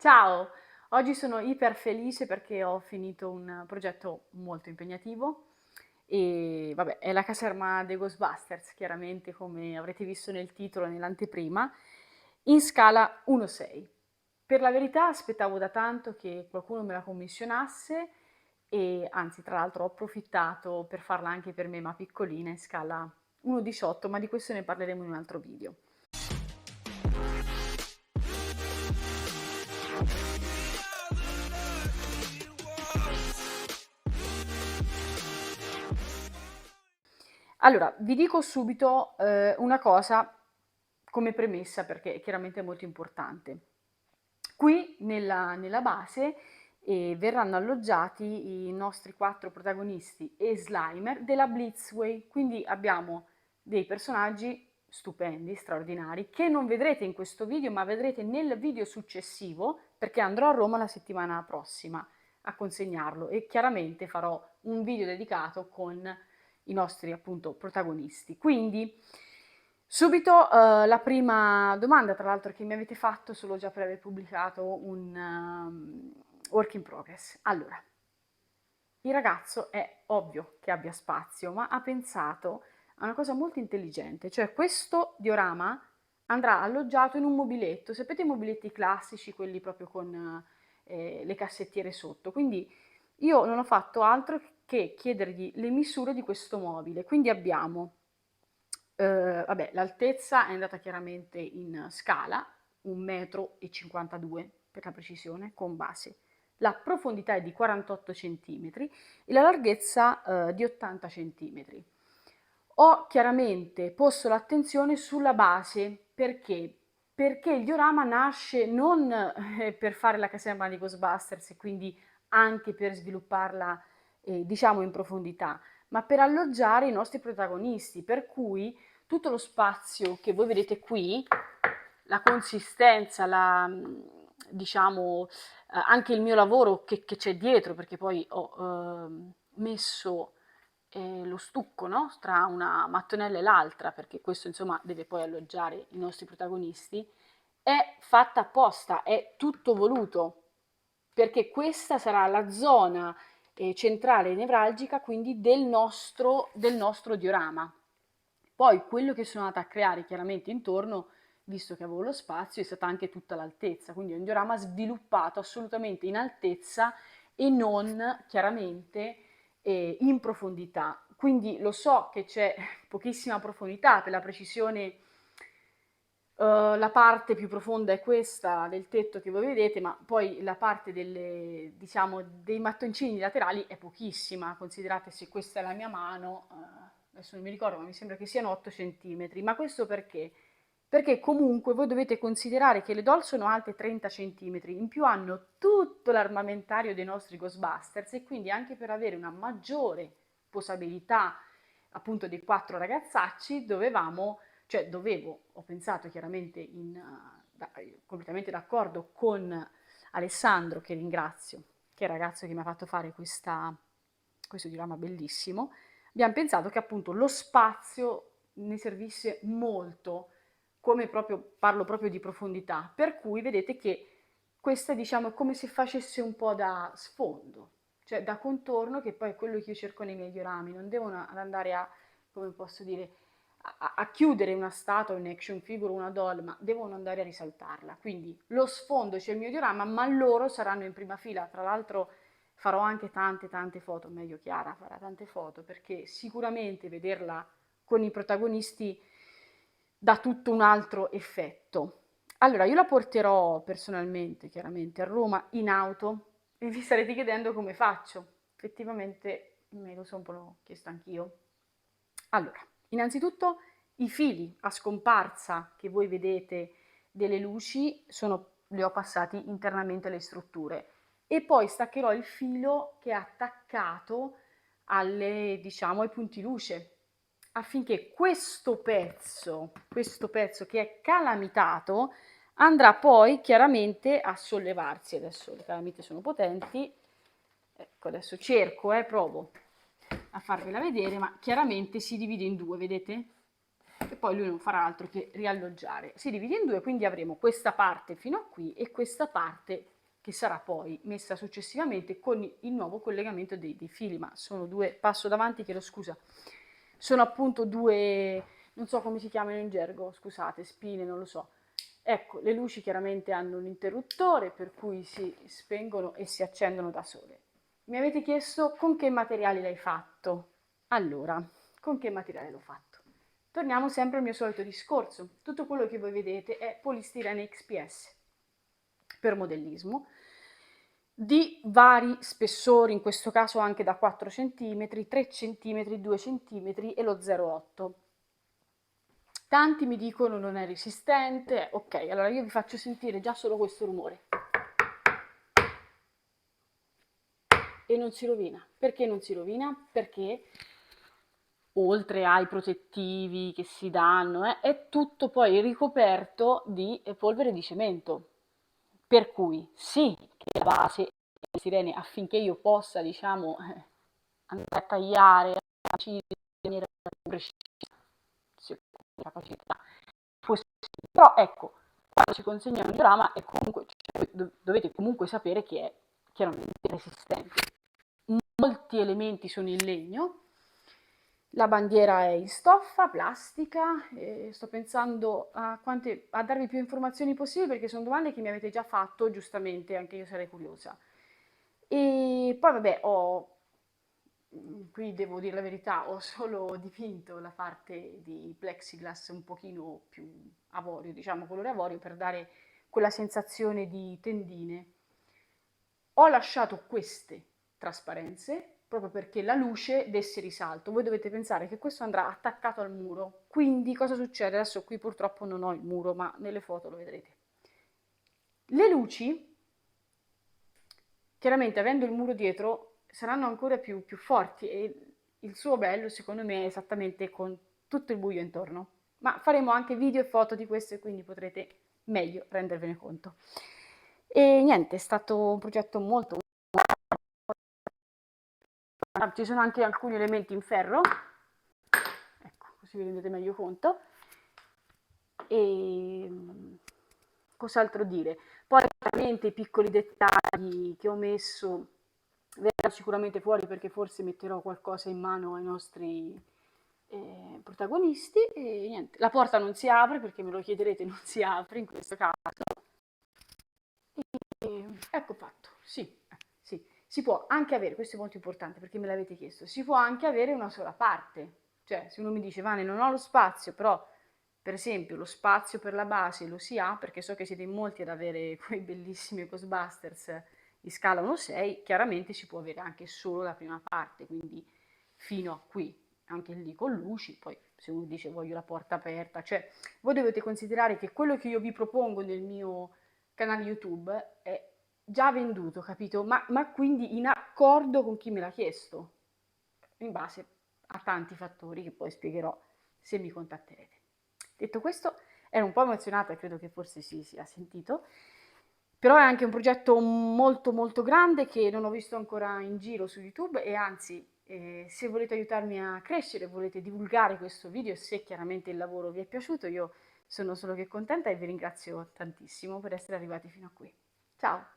Ciao, oggi sono iper felice perché ho finito un progetto molto impegnativo e vabbè, è la caserma dei Ghostbusters, chiaramente come avrete visto nel titolo e nell'anteprima, in scala 1:6. Per la verità aspettavo da tanto che qualcuno me la commissionasse e anzi, tra l'altro ho approfittato per farla anche per me, ma piccolina, in scala 1:18, ma di questo ne parleremo in un altro video. Allora, vi dico subito una cosa come premessa perché chiaramente è molto importante. Qui nella base verranno alloggiati i nostri quattro protagonisti e Slimer della Blitzway, quindi abbiamo dei personaggi stupendi, straordinari, che non vedrete in questo video, ma vedrete nel video successivo, perché andrò a Roma la settimana prossima a consegnarlo e chiaramente farò un video dedicato con i nostri appunto protagonisti. Quindi subito la prima domanda, tra l'altro, che mi avete fatto solo già per aver pubblicato un work in progress. Allora, il ragazzo è ovvio che abbia spazio, ma ha pensato a una cosa molto intelligente, cioè questo diorama andrà alloggiato in un mobiletto, sapete i mobiletti classici, quelli proprio con le cassettiere sotto, quindi io non ho fatto altro che chiedergli le misure di questo mobile, quindi abbiamo, vabbè, l'altezza è andata chiaramente in scala, 1,52 m per la precisione, con base. La profondità è di 48 cm e la larghezza di 80 cm. Ho chiaramente posto l'attenzione sulla base perché? Perché il diorama nasce non per fare la caserma di Ghostbusters e quindi anche per svilupparla diciamo in profondità, ma per alloggiare i nostri protagonisti, per cui tutto lo spazio che voi vedete qui, la consistenza, diciamo anche il mio lavoro che c'è dietro, perché poi ho messo lo stucco, no? Tra una mattonella e l'altra, perché questo insomma deve poi alloggiare i nostri protagonisti, è fatta apposta, è tutto voluto, perché questa sarà la zona centrale e nevralgica quindi del nostro diorama. Poi quello che sono andata a creare chiaramente intorno, visto che avevo lo spazio, è stata anche tutta l'altezza, quindi è un diorama sviluppato assolutamente in altezza e non chiaramente in profondità. Quindi lo so che c'è pochissima profondità per la precisione. La parte più profonda è questa del tetto che voi vedete, ma poi la parte delle, diciamo, dei mattoncini laterali è pochissima. Considerate se questa è la mia mano, adesso non mi ricordo, ma mi sembra che siano 8 centimetri. Ma questo perché? Perché comunque voi dovete considerare che le doll sono alte 30 centimetri, in più hanno tutto l'armamentario dei nostri Ghostbusters e quindi anche per avere una maggiore posabilità appunto dei quattro ragazzacci ho pensato chiaramente completamente d'accordo con Alessandro, che ringrazio, che è il ragazzo che mi ha fatto fare questo diorama bellissimo. Abbiamo pensato che appunto lo spazio ne servisse molto, come proprio, parlo proprio di profondità, per cui vedete che questa diciamo è come se facesse un po' da sfondo, cioè da contorno, che poi è quello che io cerco nei miei diorami, non devono andare a, come posso dire, a chiudere una statua, un action figure, una doll, ma devono andare a risaltarla. Quindi lo sfondo c'è il mio diorama, ma loro saranno in prima fila. Tra l'altro farò anche tante foto, meglio Chiara farà tante foto, perché sicuramente vederla con i protagonisti dà tutto un altro effetto. Allora, io la porterò personalmente, chiaramente, a Roma in auto e vi starete chiedendo come faccio. Effettivamente me lo sono un po' chiesto anch'io. Allora, innanzitutto i fili a scomparsa che voi vedete delle luci li ho passati internamente alle strutture e poi staccherò il filo che è attaccato diciamo, ai punti luce affinché questo pezzo che è calamitato andrà poi chiaramente a sollevarsi. Adesso le calamite sono potenti, ecco adesso cerco, provo a farvela vedere, ma chiaramente si divide in due, vedete? e poi lui non farà altro che rialloggiare. Si divide in due, quindi avremo questa parte fino a qui e questa parte che sarà poi messa successivamente con il nuovo collegamento dei fili, ma sono due, passo davanti, chiedo scusa, sono appunto due, non so come si chiamano in gergo, scusate, spine, non lo so. Ecco, le luci chiaramente hanno un interruttore per cui si spengono e si accendono da sole. Mi avete chiesto con che materiale l'hai fatto? Allora, con che materiale l'ho fatto? Torniamo sempre al mio solito discorso. Tutto quello che voi vedete è polistirene XPS per modellismo di vari spessori, in questo caso anche da 4 cm, 3 cm, 2 cm e lo 0,8. Tanti mi dicono non è resistente, ok, allora io vi faccio sentire già solo questo rumore. E non si rovina. Perché non si rovina? Perché oltre ai protettivi che si danno, è tutto poi ricoperto di polvere di cemento. Per cui sì, che la base è sirene affinché io possa, diciamo, andare a tagliare, a incidere in maniera precisa, secondo la capacità possibile. Però ecco, quando ci consegna un diorama è comunque, cioè, dovete comunque sapere che è chiaramente resistente. Molti elementi sono in legno, la bandiera è in stoffa, plastica, e sto pensando a darvi più informazioni possibili perché sono domande che mi avete già fatto, giustamente, anche io sarei curiosa. E poi vabbè, qui devo dire la verità, ho solo dipinto la parte di plexiglass un pochino più avorio, diciamo colore avorio, per dare quella sensazione di tendine. Ho lasciato queste trasparenze proprio perché la luce desse risalto. Voi dovete pensare che questo andrà attaccato al muro, quindi cosa succede? Adesso qui purtroppo non ho il muro, ma nelle foto lo vedrete. Le luci, chiaramente avendo il muro dietro, saranno ancora più forti e il suo bello secondo me è esattamente con tutto il buio intorno. Ma faremo anche video e foto di questo e quindi potrete meglio rendervene conto. E niente, è stato un progetto molto. Ci sono anche alcuni elementi in ferro, ecco, così vi rendete meglio conto. E cos'altro dire? Poi ovviamente i piccoli dettagli che ho messo verranno sicuramente fuori perché forse metterò qualcosa in mano ai nostri protagonisti e niente. La porta non si apre perché me lo chiederete, non si apre in questo caso. Ecco fatto, sì, sì. Si può anche avere, questo è molto importante perché me l'avete chiesto, si può anche avere una sola parte. Cioè, se uno mi dice, Vane, non ho lo spazio, però, per esempio, lo spazio per la base lo si ha, perché so che siete in molti ad avere quei bellissimi Ghostbusters di scala 1,6, chiaramente si può avere anche solo la prima parte, quindi fino a qui, anche lì con luci, poi se uno dice voglio la porta aperta, cioè voi dovete considerare che quello che io vi propongo nel mio canale YouTube è già venduto, capito? Ma quindi in accordo con chi me l'ha chiesto, in base a tanti fattori che poi spiegherò se mi contatterete. Detto questo, ero un po' emozionata, credo che forse si sia sentito, però è anche un progetto molto molto grande che non ho visto ancora in giro su YouTube e anzi, se volete aiutarmi a crescere, volete divulgare questo video, se chiaramente il lavoro vi è piaciuto, io sono solo che contenta e vi ringrazio tantissimo per essere arrivati fino a qui. Ciao!